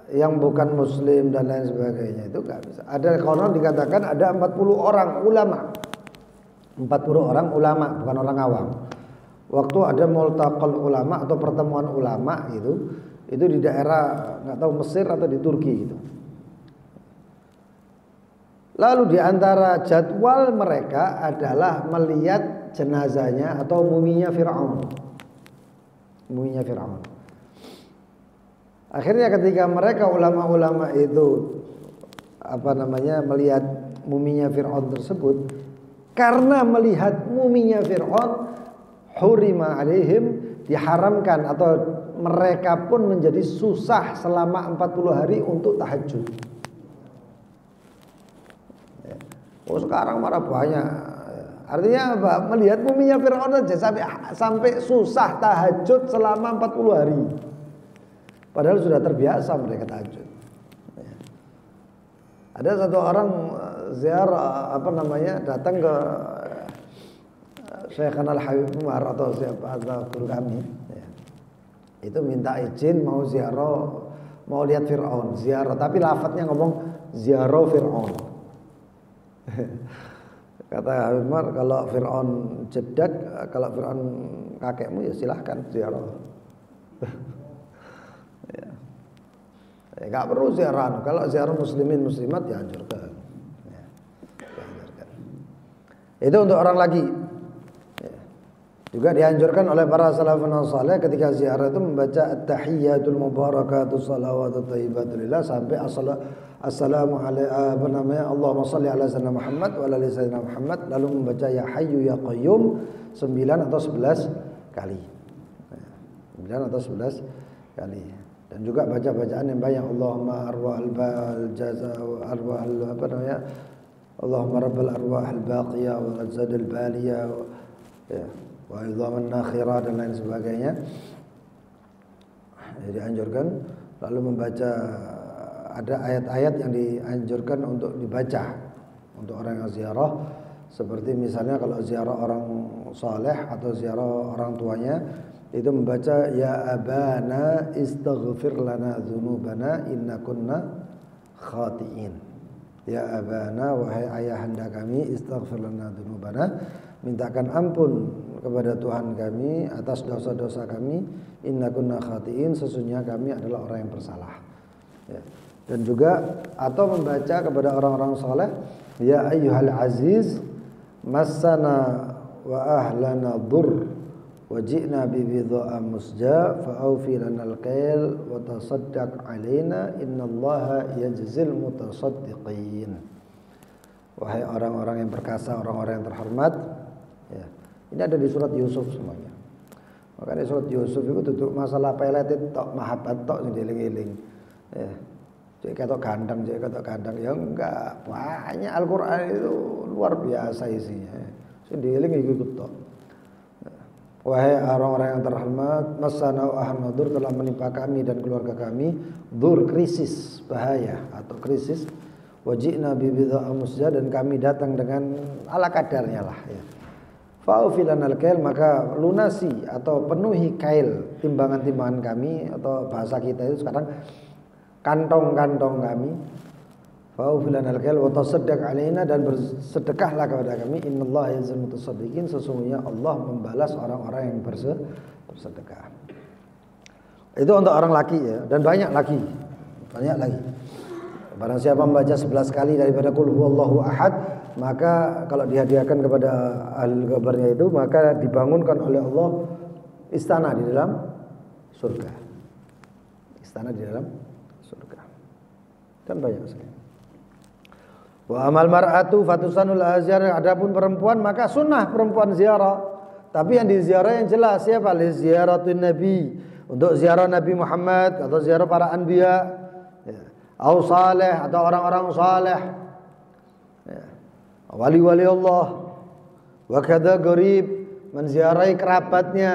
yang bukan muslim dan lain sebagainya itu nggak bisa. Ada konon dikatakan ada 40 orang ulama. 40 orang ulama, bukan orang awam. Waktu ada multaqal ulama atau pertemuan ulama itu di daerah nggak tahu Mesir atau di Turki gitu. Lalu di antara jadwal mereka adalah melihat jenazahnya atau muminya Fir'aun. Muminya Fir'aun. Akhirnya ketika mereka ulama-ulama itu melihat muminya Fir'aun tersebut, karena melihat muminya Fir'aun, hurima alaihim, diharamkan atau mereka pun menjadi susah selama 40 hari untuk tahajud. Oh sekarang malah banyak. Artinya apa? Melihat muminya Fir'aun aja sampai susah tahajud selama 40 hari. Padahal sudah terbiasa mereka tahajud. Ada satu orang ziarah datang ke Syekh Al-Habib Umar atau siapa atau guru kami. Itu minta izin mau ziarah, mau lihat Fir'aun, ziarah, tapi lafadznya ngomong ziarah Fir'aun. Kata Habib Umar, kalau Fir'aun jedak, kalau Fir'aun kakekmu ya silahkan ziarah. Ya. Gak perlu ziarah. Kalau ziarah muslimin muslimat dianjurkan. Ya. Dianjurkan. Itu untuk orang lagi. Ya. Juga dianjurkan oleh para salafun saleh ketika ziarah itu membaca at-tahiyyatul mubarakatus salawatut thayyibatul lillah sampai assalamu Allahumma shalli ala sayyidina Muhammad wa ala sayyidina Muhammad, lalu membaca ya hayyu ya qayyum 9 atau 11 kali. 9 atau 11 kali. Dan juga baca-bacaan yang banyak, Allahumma arwahal jaza arwahal Allahumma rabbal arwahal baqiyah wa azadul baliyah wa idhaman nakhirah dan lain sebagainya. Jadi dianjurkan, lalu membaca, ada ayat-ayat yang dianjurkan untuk dibaca untuk orang yang ziarah, seperti misalnya kalau ziarah orang saleh atau ziarah orang tuanya itu membaca ya abana istaghfir lana dzunubana inna kunna khati'in. Ya abana, wahai ayahanda kami, istaghfir lana dzunubana, mintakan ampun kepada Tuhan kami atas dosa-dosa kami, inna kunna khati'in, sesungguhnya kami adalah orang yang bersalah. Ya. Dan juga atau membaca kepada orang-orang saleh ya ayyuhal aziz massana wa ahlana dhur waj'na bi bidha'a musja fa'awfi lanal qail wa tasaddaq alaina innallaha yajzil mutasaddiqin. Wahai orang-orang yang perkasa, orang-orang yang terhormat, ya. Ini ada di surat Yusuf semuanya. Makanya surat Yusuf itu duduk masalah pelet tok, mahabbat tok sing dieling-eling. Ya. Cek kata kandang ya enggak, banyak Al-Qur'an itu luar biasa isinya. Sing dieling ikut tok. Wahai orang-orang yang terhormat, masana wa ahna dur, telah menimpa kami dan keluarga kami dur, krisis, bahaya atau krisis. Waj'na bi bidha'a musja, dan kami datang dengan ala kadarnya lah ya. Fa'ufi lanal kail, maka lunasi atau penuhi kail, timbangan-timbangan kami, atau bahasa kita itu sekarang kantong-kantong kami. Fa'ufi lanal kail wa tasaddaq alaina, dan bersedekahlah kepada kami, innallaha yajzil mutasaddiqin, sesungguhnya Allah membalas orang-orang yang bersedekah. Itu untuk orang laki ya, dan banyak lagi. Barang siapa membaca 11 kali daripada qul huwallahu ahad, maka kalau dihadiahkan kepada ahli kabarnya itu, maka dibangunkan oleh Allah istana di dalam surga. Istana di dalam surga. Dan banyak sekali. Wa amal mar'atu fatusanul azhar, adapun perempuan maka sunnah perempuan ziarah. Tapi yang diziarah yang jelas siapa? Li ziaratun nabi, untuk ziarah Nabi Muhammad atau ziarah para anbiya, ya. Au saleh, atau orang-orang saleh, ya. Wali-wali Allah. Wa kadza gharib, menziarahi kerabatnya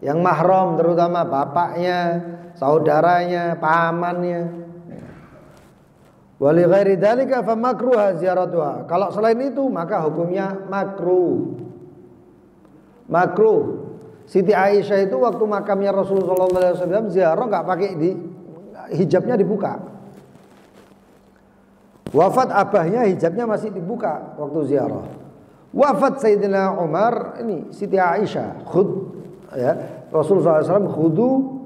yang mahram, terutama bapaknya, saudaranya, pamannya. Wali ghairi dzalika fa makruha ziaratuha. Kalau selain itu maka hukumnya makruh. Makruh. Siti Aisyah itu waktu makamnya Rasulullah SAW ziarah enggak pakai hijabnya dibuka. Wafat abahnya hijabnya masih dibuka waktu ziarah. Wafat Sayyidina Umar, ini Siti Aisyah, Rasulullah SAW khudu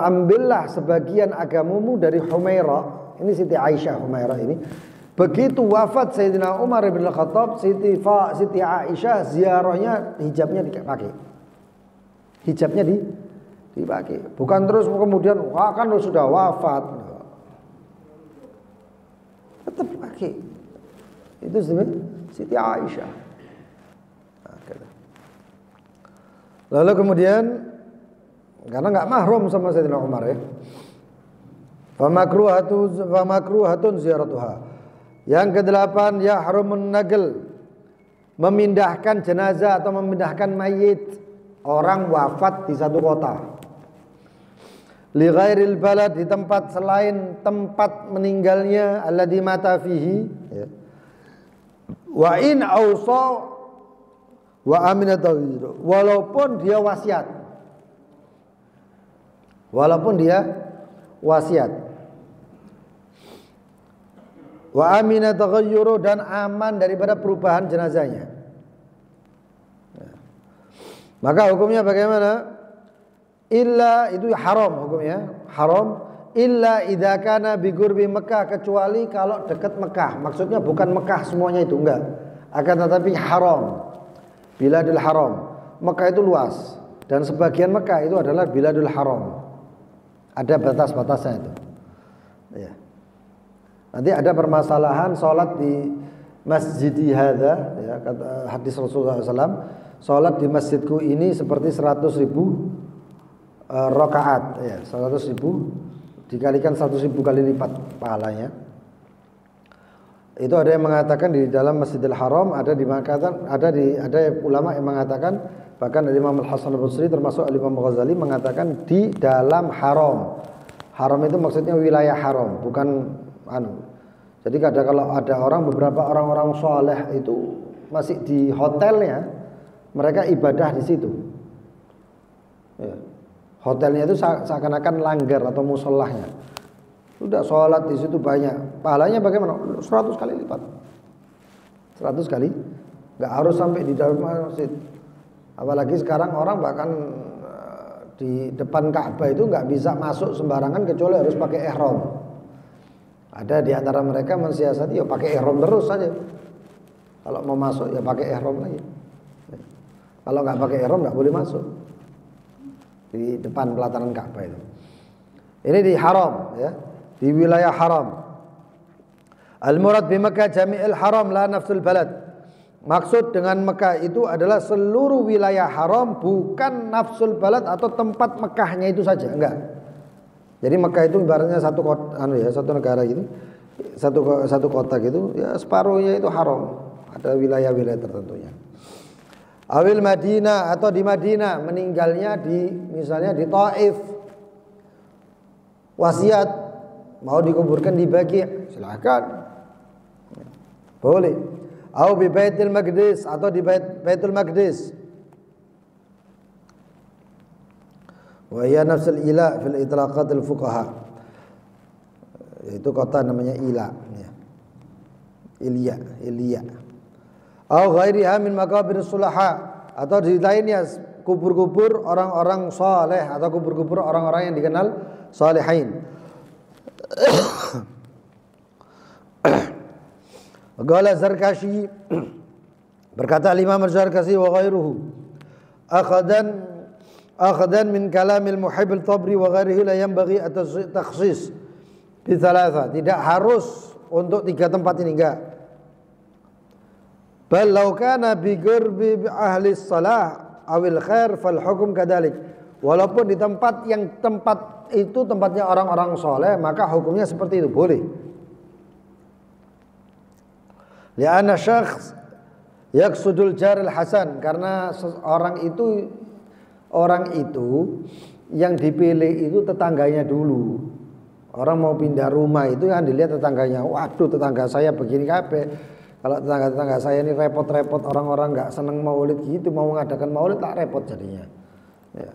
ambillah sebagian agamamu dari Humairah. Ini Siti Aisyah Humairah ini. Begitu wafat Sayyidina Umar bin Khattab, Siti Aisyah ziarahnya hijabnya dipakai. Hijabnya dipakai. Bukan terus kemudian kan sudah wafat. Tetap pakai. Itu sebenarnya Siti Aisyah. Lalu kemudian karena enggak mahram sama Sayyidina Umar ya. Famakruhatun ziyaratuha. Yang ke-8 yahrumun nagl, memindahkan jenazah atau memindahkan mayit orang wafat di satu kota. Li ghairil balad, di tempat selain tempat meninggalnya alladzi mata fihi ya. Wa in ausa wa aminat walaupun dia wasiat. Walaupun dia wasiat. Wa amina taghayyuru, dan aman daripada perubahan jenazahnya. Maka hukumnya bagaimana? Illa, itu haram hukumnya, haram illa idza kana bi qurbi Mekah, kecuali kalau dekat Mekah. Maksudnya bukan Mekah semuanya itu, enggak. Akan tetapi haram. Biladul haram. Mekah itu luas dan sebagian Mekah itu adalah biladul haram. Ada batas-batasnya itu. Ya. Nanti ada permasalahan sholat di masjidi hadza, ya, kata hadis Rasulullah SAW, sholat di masjidku ini seperti 100.000 rakaat, ya, 100.000 dikalikan 100.000 kali lipat pahalanya. Itu ada yang mengatakan di dalam Masjidil Haram, ada ulama yang mengatakan, bahkan dari Imam Al-Hasan Al-Basri termasuk Imam Ghazali mengatakan di dalam haram. Haram itu maksudnya wilayah haram, bukan Jadi kalau ada beberapa orang-orang soleh itu masih di hotelnya, mereka ibadah di situ. Ya. Hotelnya itu seakan-akan langgar atau musallahnya. Sudah sholat di situ banyak. Pahalanya bagaimana? 100 kali lipat. 100 kali. Enggak harus sampai di dalam masjid. Apalagi sekarang orang bahkan di depan Ka'bah itu enggak bisa masuk sembarangan kecuali harus pakai ihram. Ada di antara mereka mensiasati ya pakai ihram terus saja. Kalau mau masuk ya pakai ihram lagi. Kalau enggak pakai ihram enggak boleh masuk di depan pelataran Ka'bah itu. Ini di haram ya, di wilayah haram. Al-murad bi Makkah jami'il haram la nafsul balad. Maksud dengan Mekah itu adalah seluruh wilayah haram, bukan nafsul balad atau tempat Mekahnya itu saja, enggak. Jadi Mekah itu ibaratnya satu kota, satu negara gitu, satu kota gitu, ya separuhnya itu haram. Ada wilayah-wilayah tertentunya. Awil Madinah, atau di Madinah, meninggalnya misalnya di Taif. Wasiat mau dikuburkan di Baqi', silakan. Boleh. Au bi Baitul Maqdis, atau di Baitul Maqdis. Wa hiya nafsul ila fil itlaqatil fuqaha. Itu kota namanya Ila ya. Ilya. Au ghairiha min maqabir sulaha, atau di lainnya kubur-kubur orang-orang saleh atau kubur-kubur orang-orang yang dikenal salihin. Qala Zarkashi, berkata Imam Zarkashi wa ghairuhu, akhadan min kalamil muhib al-tabri wa ghairihi la yanbaghi at-takhsis bi thalatha. Tidak harus untuk 3 tempat ini, enggak. Bal law kana bi qurbi ahli salah awil khair fal hukm kadzalik. Walaupun di tempat itu tempatnya orang-orang soleh, maka hukumnya seperti itu, boleh. Li'anna syakhs yaqsudul jaril hasan, karena orang itu yang dipilih itu tetangganya dulu. Orang mau pindah rumah itu kan dilihat tetangganya. Waduh, tetangga saya begini kabeh. Kalau tetangga saya ini repot-repot, orang-orang enggak seneng maulid gitu, mau mengadakan maulid tak repot jadinya. Ya.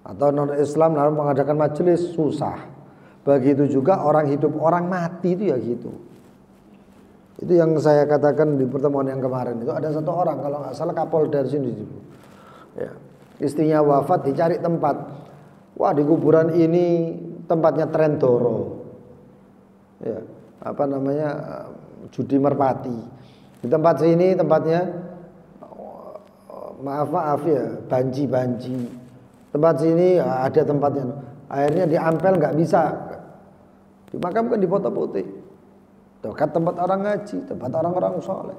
atau non-Islam lalu mengadakan majelis, susah. Begitu juga orang hidup, orang mati itu ya gitu. Itu yang saya katakan di pertemuan yang kemarin itu, ada satu orang kalau nggak salah Kapolda dari sini, ya, istrinya wafat, dicari tempat. Wah, di kuburan ini tempatnya Trendoro, ya, apa namanya, judi merpati. Di tempat sini tempatnya maaf ya, banji. Tempat sini ada tempatnya. Akhirnya diampel nggak bisa, dimakamkan di Kota Putih. Dekat tempat orang ngaji, tempat orang-orang soleh.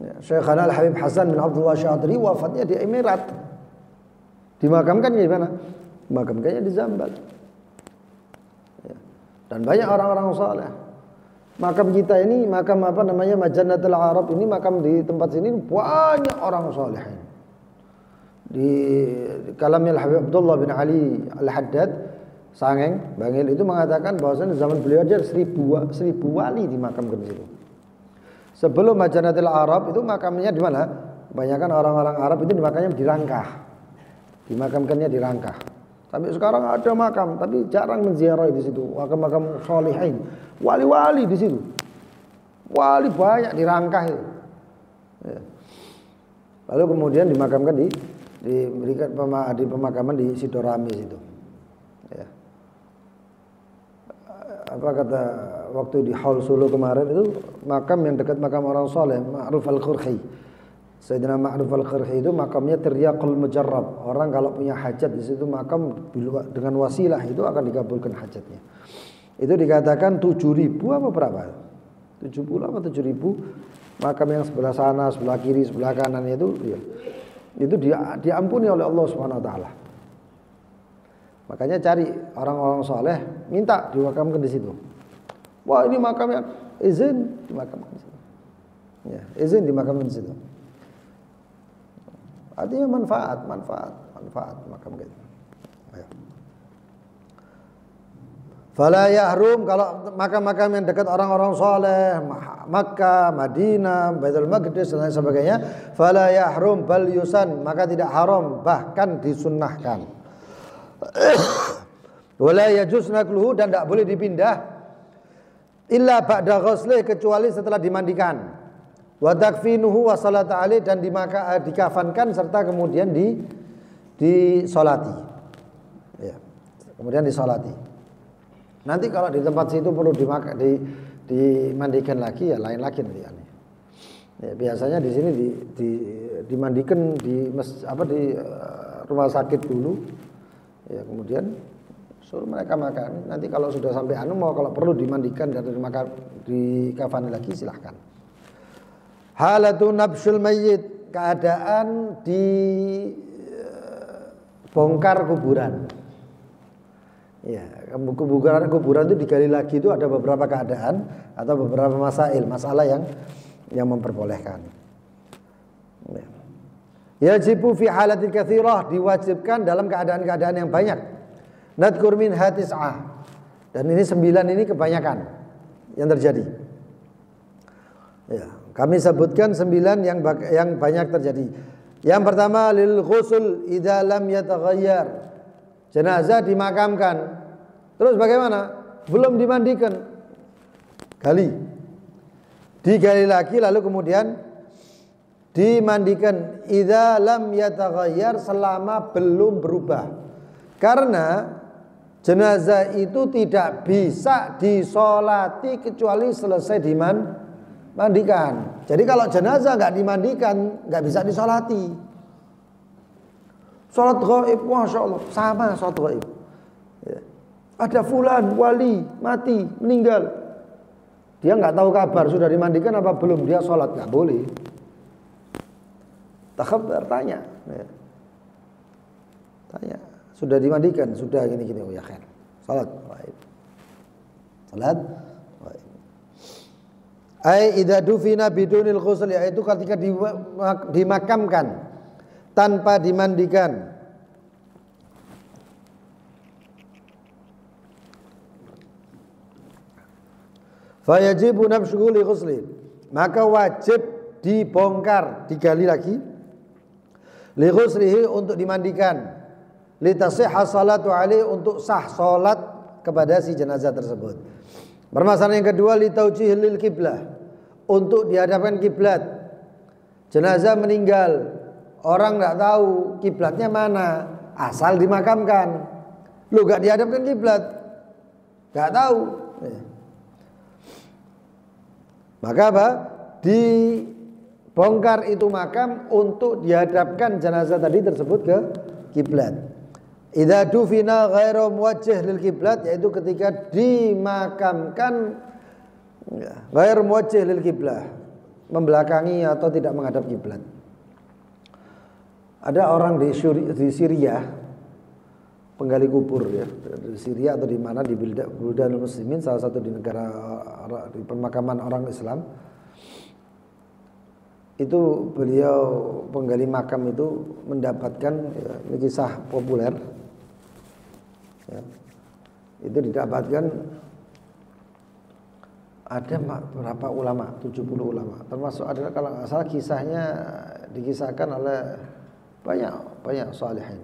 Ya, Syekhana Al-Habib Hasan bin Abdullah Syadri wafatnya di Emirat. Dimakamkannya di mana? Dimakamkannya di Zambal. Ya. Dan banyak orang-orang soleh. Makam kita ini, makam apa namanya, Majanatul Arab ini, makam di tempat sini banyak orang soleh. Di kalamnya Al-Habib Abdullah bin Ali Al-Haddad Sangeng, Bangil itu mengatakan bahwasanya zaman beliau aja 1000 wali dimakamkan di situ. Sebelum Majanatul Arab itu makamnya di mana? Kebanyakan orang-orang Arab itu dimakamnya di Rangkah. Dimakamkannya di Rangkah. Sampai sekarang ada makam, tapi jarang menziarahi di situ. Makam-makam sholihin, wali-wali di situ. Wali banyak di Rangkah itu. Ya. Lalu kemudian dimakamkan diberikan di pemakaman di Sidorami situ. Ya. Apa kata waktu di Haul Solo kemarin itu, makam yang dekat makam orang soleh, Ma'ruf Al-Qurhi. Sayyidina Ma'ruf Al-Qurhi itu makamnya Tiryaqul Mujarrab. Orang kalau punya hajat di situ makam dengan wasilah itu akan dikabulkan hajatnya. Itu dikatakan 7.000 apa berapa? 70 apa 7.000 makam yang sebelah sana, sebelah kiri, sebelah kanan itu ya. Itu diampuni oleh Allah Subhanahu wa taala. Makanya cari orang-orang soleh, minta dimakamkan di situ. Wah, ini makamnya, izin dimakamkan di situ. Ya, izin dimakamkan di situ. Artinya manfaat makam gitu. Ya. Fala yahrum, kalau makam-makam yang dekat orang-orang soleh, Makkah, Madinah, Baitul Maqdis dan lain sebagainya, fala yahrum bal yusan, maka tidak haram, bahkan disunnahkan. Wala yajuz nakluhu, dan tidak boleh dipindah illa ba'da ghuslih, kecuali setelah dimandikan, wa takfinuhu wa salat alaihi, dan dikafankan serta kemudian disolati, ya, kemudian disolati. Nanti kalau di tempat situ perlu dimandikan lagi, ya lain lagi nanti. Ya, biasanya di sini dimandikan di rumah sakit dulu. Ya, kemudian suruh mereka makan. Nanti kalau sudah sampai kalau perlu dimandikan dan dikafani lagi, silahkan. Halatu nabsyul mayyit, keadaan dibongkar kuburan. Ya, kuburan itu digali lagi, itu ada beberapa keadaan atau beberapa masalah yang memperbolehkan. Ya. Yajibu fi halatil katsirah, diwajibkan dalam keadaan-keadaan yang banyak. Nadkur min hatis'ah, dan ini 9 ini kebanyakan yang terjadi. Ya, kami sebutkan 9 yang banyak terjadi. Yang pertama, lil ghusl idza lam yataghayyar, jenazah dimakamkan, terus bagaimana? Belum dimandikan, digali lagi, lalu kemudian dimandikan. Idza lam yataghayyar, selama belum berubah. Karena jenazah itu tidak bisa disolati kecuali selesai dimandikan. Jadi kalau jenazah nggak dimandikan, nggak bisa disolati. Sholat ghaib, masya Allah, sama sholat ghaib. Ya. Ada fulan wali mati meninggal, dia nggak tahu kabar sudah dimandikan apa belum, dia sholat nggak boleh. Takhabar, tanya, sudah dimandikan, sudah gini, oh ya khair, salat ghaib. Ai idza dufina bidunil ghusl, yaitu ketika dimakamkan tanpa dimandikan. Fayajibu nabshuhu li ghusli, maka wajib dibongkar, digali lagi, li ghuslihi, untuk dimandikan. litasihha salatu alaihi, untuk sah salat kepada si jenazah tersebut. Permasalahan yang kedua, litaujihi lil kiblah, untuk dihadapkan kiblat. Jenazah meninggal, orang enggak tahu kiblatnya mana, asal dimakamkan. Lu enggak dihadapkan kiblat, enggak tahu. Maka apa? Dibongkar itu makam untuk dihadapkan jenazah tadi tersebut ke kiblat. Idza dufina ghairu muwajjih lil kiblat, yaitu ketika dimakamkan ghairu muwajjih lil kiblah, membelakangi atau tidak menghadap kiblat. Ada orang di Syria, penggali kubur ya, di Syria atau di mana, di Buldanul Muslimin, salah satu di negara di pemakaman orang Islam. Itu beliau penggali makam itu mendapatkan, ya, ini kisah populer ya, itu didapatkan ada berapa ulama, 70 ulama, termasuk adalah kalau nggak salah kisahnya dikisahkan oleh banyak salihin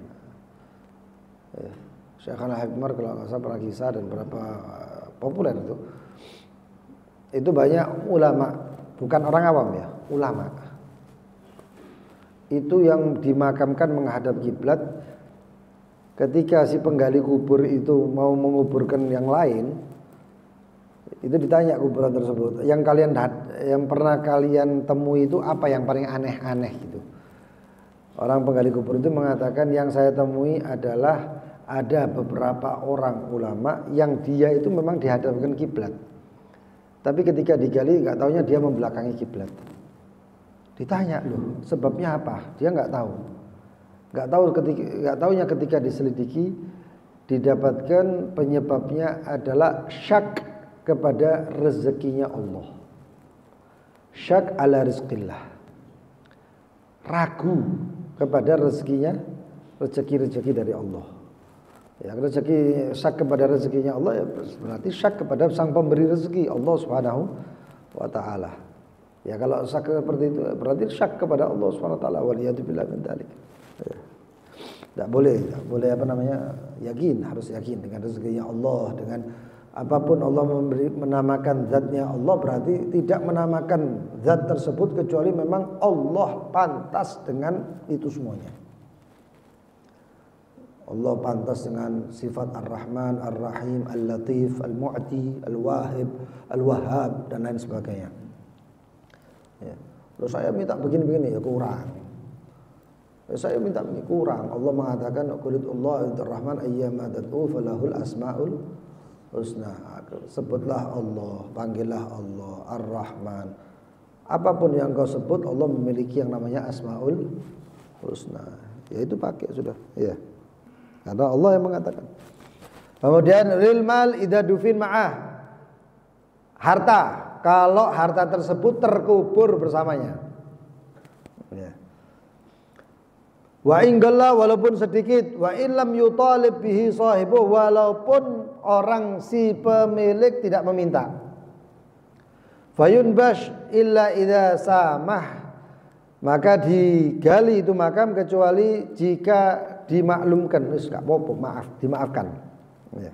ya. Syekhana Habib Umar kalau nggak salah pernah kisah, dan berapa populer itu banyak ulama, bukan orang awam ya, ulama itu yang dimakamkan menghadap kiblat. Ketika si penggali kubur itu mau menguburkan yang lain, itu ditanya kuburan tersebut, yang pernah kalian temui itu apa yang paling aneh-aneh gitu. Orang penggali kubur itu mengatakan, yang saya temui adalah ada beberapa orang ulama yang dia itu memang dihadapkan kiblat, tapi ketika digali nggak taunya dia membelakangi kiblat. Ditanya, loh sebabnya apa? Dia nggak tahu. Nggak taunya ketika diselidiki didapatkan penyebabnya adalah syak kepada rezekinya Allah. Syak ala rizqillah, ragu kepada rezeki dari Allah. Ya, syak kepada rezekinya Allah, ya berarti syak kepada sang pemberi rezeki, Allah Subhanahu wa taala. Ya, kalau syak seperti itu berarti syak kepada Allah Subhanahu wa taala, waliyadzubillah min dzalik. Ya. Tidak boleh yakin, harus yakin dengan rezekinya Allah, dengan apapun Allah menamakan zatnya Allah, berarti tidak menamakan zat tersebut kecuali memang Allah pantas dengan itu semuanya. Allah pantas dengan sifat Ar-Rahman, Ar-Rahim, Al-Latif, Al-Mu'ti, Al-Wahib, Al-Wahhab, dan lain sebagainya. Ya. Loh saya minta begini-begini, ya kurang. Saya minta begini, kurang. Allah mengatakan, Qulillah Ar-Rahman ayyama tad'u falahul asma'ul husna. Sebutlah Allah, panggillah Allah, Ar-Rahman. Apapun yang kau sebut, Allah memiliki yang namanya asma'ul husna. Ya itu pakai sudah. Ya. Karena Allah yang mengatakan. Kemudian lil mal idza dufin ma'ah. Harta, kalau harta tersebut terkubur bersamanya. Ya. Wa ingalla, walaupun sedikit, wa illam yutalib bihi sahibuh, walaupun orang si pemilik tidak meminta. Fayunbash illa idza samah, maka digali itu makam kecuali jika dimaklumkan, enggak apa-apa, maaf, dimaafkan. Ya.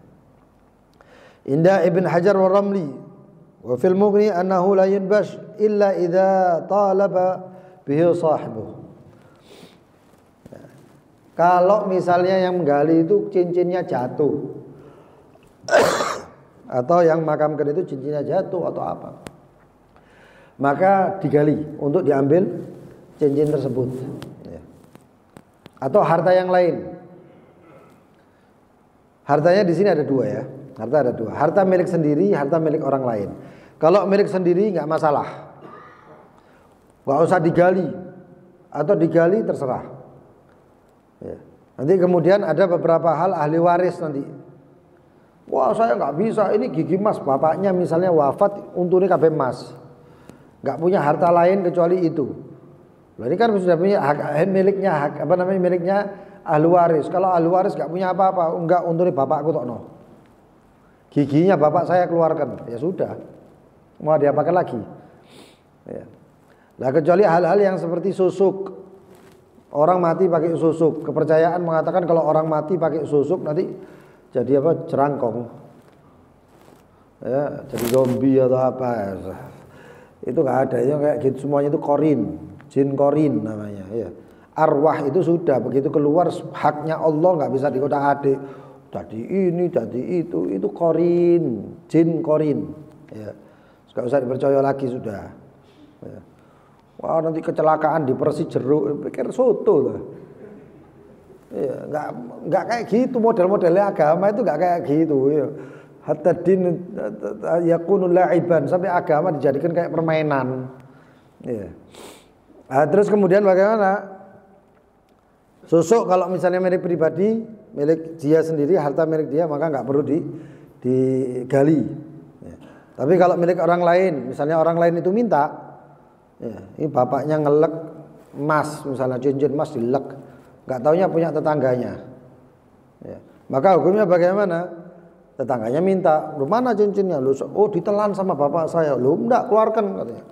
Indah Ibn Hajar wa Ramli wa fil Mughni annahu la yunbash illa idza talaba bihi sahibuh. Ya. Kalau misalnya yang menggali itu cincinnya jatuh atau yang makamkan itu cincinnya jatuh atau apa, maka digali untuk diambil cincin tersebut. Atau harta yang lain. Hartanya di sini ada dua ya. Harta ada dua. Harta milik sendiri, harta milik orang lain. Kalau milik sendiri nggak masalah, nggak usah digali, atau digali terserah. Ya. Nanti kemudian ada beberapa hal ahli waris nanti. Wah saya nggak bisa, ini gigi emas, bapaknya misalnya wafat, untungnya kabeh emas, nggak punya harta lain kecuali itu. Ini kan sudah punya hak miliknya, miliknya ahli waris. Kalau ahli waris nggak punya apa-apa, enggak, untungnya bapakku tokno, giginya bapak saya keluarkan, ya sudah, mau diapakan lagi? Ya. Nah kecuali hal-hal yang seperti susuk, Orang mati pakai susuk. Kepercayaan mengatakan kalau orang mati pakai susuk nanti jadi apa? Jerangkong. Ya, jadi zombie atau apa. Itu enggak ada. Itu kayak gitu semuanya itu korin, jin korin namanya, ya. Arwah itu sudah begitu keluar haknya Allah nggak bisa dikotak-atik. Jadi ini, jadi itu korin, jin korin. Ya, nggak usah dipercaya lagi sudah. Ya. Wah nanti kecelakaan di Persi jeruk, pikir soto loh. Ya, nggak kayak gitu model-modelnya agama itu nggak kayak gitu. Ya. Hatta din yakunul la'iban, sampai agama dijadikan kayak permainan. Ya. Nah, terus kemudian bagaimana? Susuk kalau misalnya milik pribadi, milik dia sendiri, harta milik dia, maka nggak perlu digali. Ya. Tapi kalau milik orang lain, misalnya orang lain itu minta, ya, ini bapaknya ngelek emas, misalnya cincin emas dilek, nggak taunya punya tetangganya. Ya. Maka hukumnya bagaimana? Tetangganya minta, lu mana cincinnya? Lu, oh ditelan sama bapak saya, lu enggak keluarkan katanya.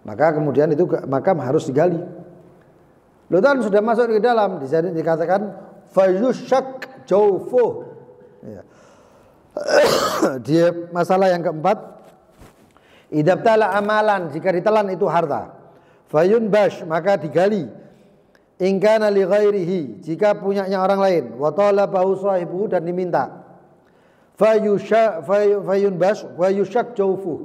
Maka kemudian itu maka harus digali. Lu kan sudah masuk ke dalam, dikatakan fayusyak jawfuh. Ya. Dia masalah yang keempat, idabtala amalan, jika ditelan itu harta, fayunbash, maka digali. In kana li ghairihi, jika punyanya orang lain, wa talabahu sahibuhu, dan diminta. Fayunbash wa yusyak jawfuh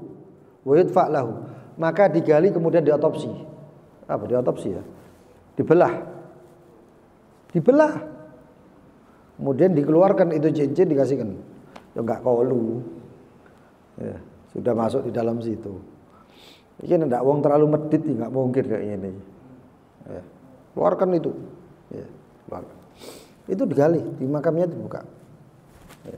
wa yudfa lahu, maka digali kemudian diotopsi. Apa diotopsi ya? Dibelah, kemudian dikeluarkan itu cincin, dikasihkan. Ya enggak kolu, ya, sudah masuk di dalam situ. Ini enggak wong terlalu medit, enggak mungkin kayak ini. Ya, keluarkan itu, ya, keluarkan. Itu digali, di makamnya dibuka. Ya.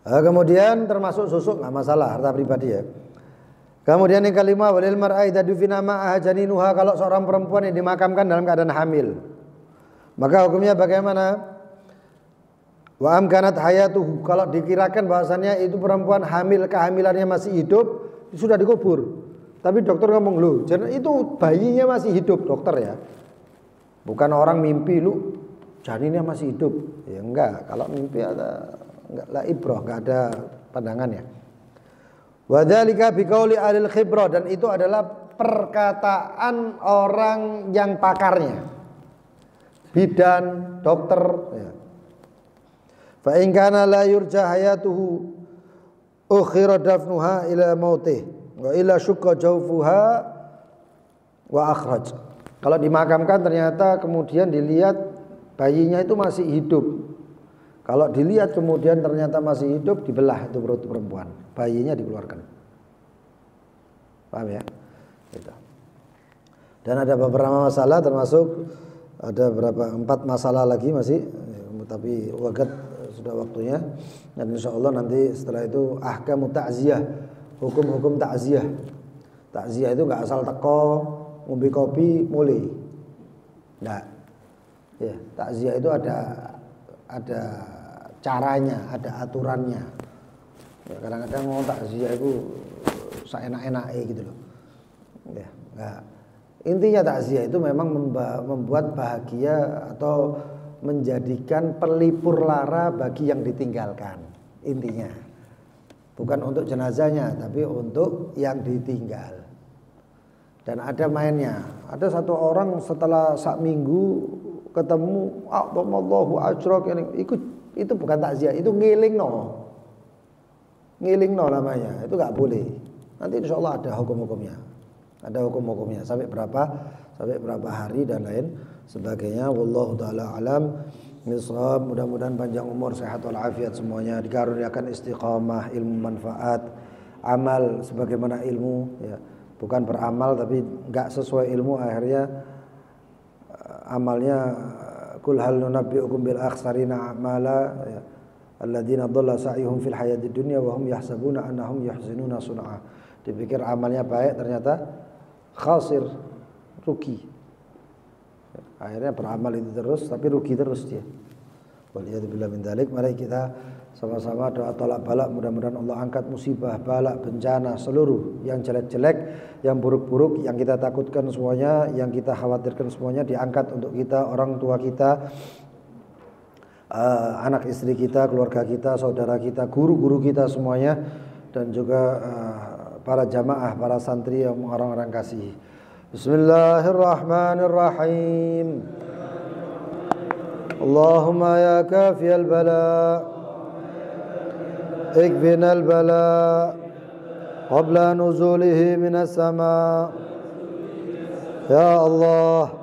Nah, kemudian termasuk susuk enggak masalah, harta pribadi ya. Kemudian yang kelima, walil mar'ai tadufina ma'aha janinuha, kalau seorang perempuan yang dimakamkan dalam keadaan hamil, maka hukumnya bagaimana? Wa amkanat hayatuhu, kalau dikirakan bahwasannya itu perempuan hamil, kehamilannya masih hidup, sudah dikubur. Tapi dokter ngomong, loh, itu bayinya masih hidup, dokter ya. Bukan orang mimpi, lu janinnya masih hidup. Ya enggak, kalau mimpi ada enggak la ibrah, enggak ada pandangannya. Wadzalika biqauli ahli khibrah, dan itu adalah perkataan orang yang pakarnya, bidan, dokter. Ya. Fa in kana la yurja hayatuhu ukhira dafnuha ila mautih wa ila syukka jawfuha wa akhraj. Kalau dimakamkan ternyata kemudian dilihat bayinya itu masih hidup. Kalau dilihat kemudian ternyata masih hidup, dibelah itu perut perempuan, bayinya dikeluarkan. Paham ya? Gitu. Dan ada beberapa masalah, termasuk ada berapa 4 masalah lagi masih, tapi wagat sudah waktunya. Dan insya Allah nanti setelah itu ahkamu ta'ziyah, hukum-hukum ta'ziyah. Ta'ziyah itu nggak asal teko ngombe kopi mulai. Nggak. Ya, ta'ziyah itu ada caranya, ada aturannya. Ya, kadang-kadang ngomong takziah itu seenak-enaknya gitu loh. Ya, enggak. Intinya takziah itu memang membuat bahagia atau menjadikan pelipur lara bagi yang ditinggalkan. Intinya. Bukan untuk jenazahnya, tapi untuk yang ditinggal. Dan ada mainnya. Ada satu orang setelah sak minggu ketemu Allahu ajrak, itu bukan takziah, itu ngilingno namanya, itu nggak boleh. Nanti insya Allah ada hukum-hukumnya, sampai berapa hari dan lain sebagainya. Wallahu taala alam misal. Mudah-mudahan panjang umur, sehat walafiat semuanya, dikaruniakan istiqamah, ilmu manfaat, amal sebagaimana ilmu, ya, bukan beramal tapi nggak sesuai ilmu, akhirnya amalnya kul hal nunabbi'ukum bil akhsarina a'mala, ya, alladzina dhalla sa'yuhum fil hayatid dunya wa hum yahsabuna annahum yuhsinuna sun'a. Dipikir amalnya baik, ternyata khasir, rugi. Akhirnya beramal itu terus tapi rugi terus dia. Waliyadzubillah min dzalik. Mari kita sama-sama doa tolak balak, mudah-mudahan Allah angkat musibah, balak, bencana, seluruh yang jelek-jelek, yang buruk-buruk, yang kita takutkan semuanya, yang kita khawatirkan semuanya diangkat untuk kita, orang tua kita, anak istri kita, keluarga kita, saudara kita, guru-guru kita semuanya, dan juga para jamaah, para santri yang orang-orang kasih. Bismillahirrahmanirrahim. Allahumma ya kafiyal bala ikfina al-bala qabla nuzulihi minas sama. Ya Allah,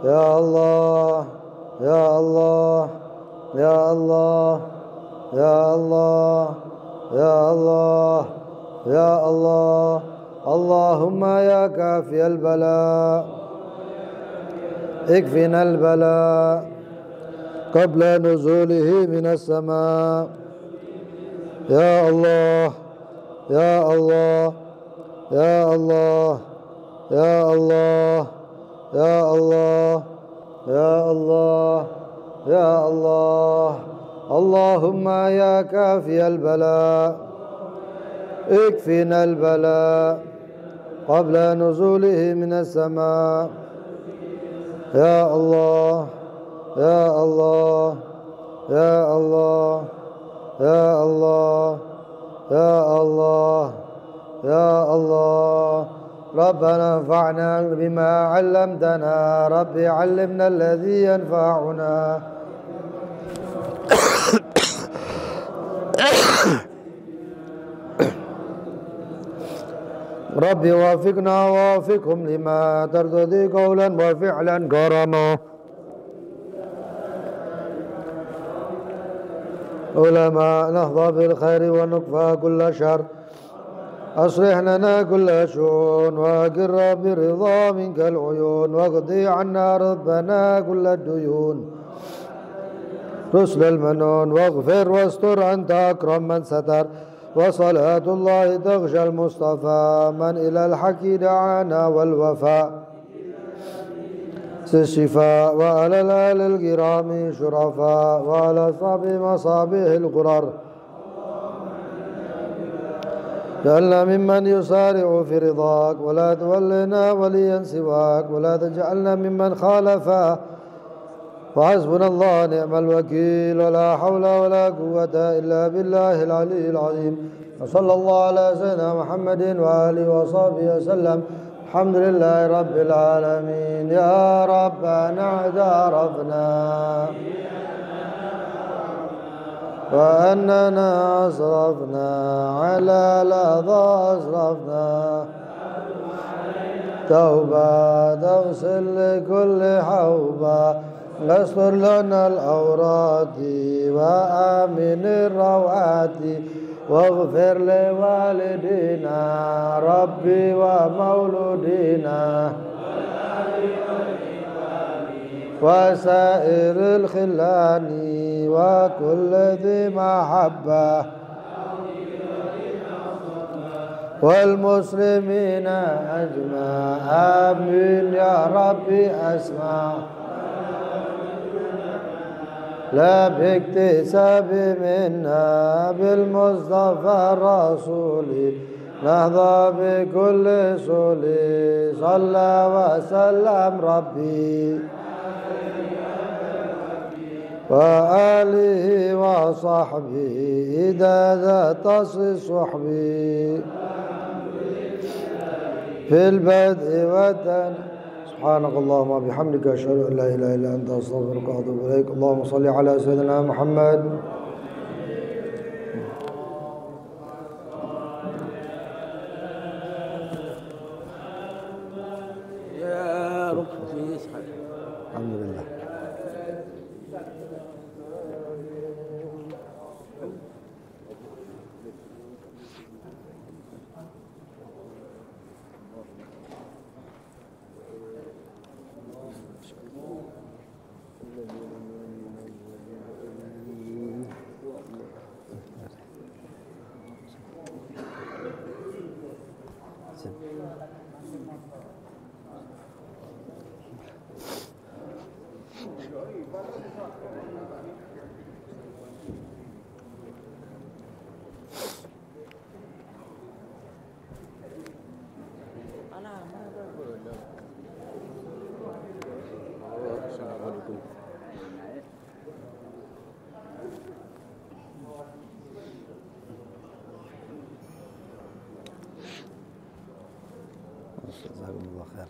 ya Allah, ya Allah, ya Allah, ya Allah, ya Allah, ya Allah. Allahumma ya kafiyal bala ikfina al-bala qabla nuzulihi minas sama. Ya Allah, ya Allah, ya Allah, ya Allah, ya Allah, ya Allah, ya Allah. Allahumma ya kafiyal bala ikfina al-bala qabla nuzulihi minas sama. Ya Allah, ya Allah, ya Allah, ya Allah, ya Allah, ya Allah. Rabbana anfa'na bima 'allamtana, Rabbi 'allimna alladhi yanfa'una. Rabbi wafiqna wafiqhum lima tardadi qawlan wa fi'lan karama. علماء نهضى بالخير ونكفى كل شر. أصلح لنا كل شؤون وأقر برضا منك العيون واقضي عنا ربنا كل الديون. رسل المنون واغفر واستر أنت أكرم من ستر. وصلاة الله تغشى المصطفى من إلى الحق دعانا والوفاء الشفاء. وعلى الآل الكرام شرفاء وعلى صحب مصابيح القرر. جعلنا ممن يسارع في رضاك ولا تولنا وليا سواك ولا تجعلنا ممن خالفا. وحسبنا الله نعم الوكيل ولا حول ولا قوة إلا بالله العلي العظيم. وصلى الله على سيدنا محمد وآله وصحبه وسلم. الحمد لله رب العالمين. يا ربنا اعترفنا وأننا أسرفنا على لظى أسرفنا. توبة تغسل لكل حوبة واستر لنا الأورات وآمن الروعات. واغفر لوالدينا ربي ومولودينا وسائر الخلان وكل ذي محبة والمسلمين أجمع. آمين يا ربي أسمع. لا باكتساب منا بالمصطفى الرسول نهضى بكل سول. صلى وسلم ربي وآله وصحبه إذا ذات صحبي في البدء والتنهي. سبحانك اللهم وبحمدك أشهد أن لا إله إلا أنت أستغفرك وأتوب إليك. اللهم صل على سيدنا محمد. يا رب الحمد لله. Jazakallah khair.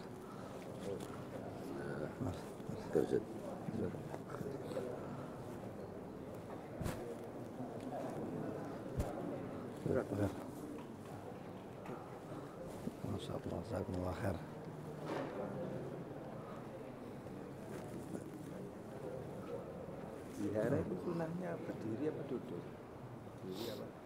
Terus. Masya Allah, jazakallah khair. Zihara itu sunahnya berdiri apa duduk? Berdiri apa?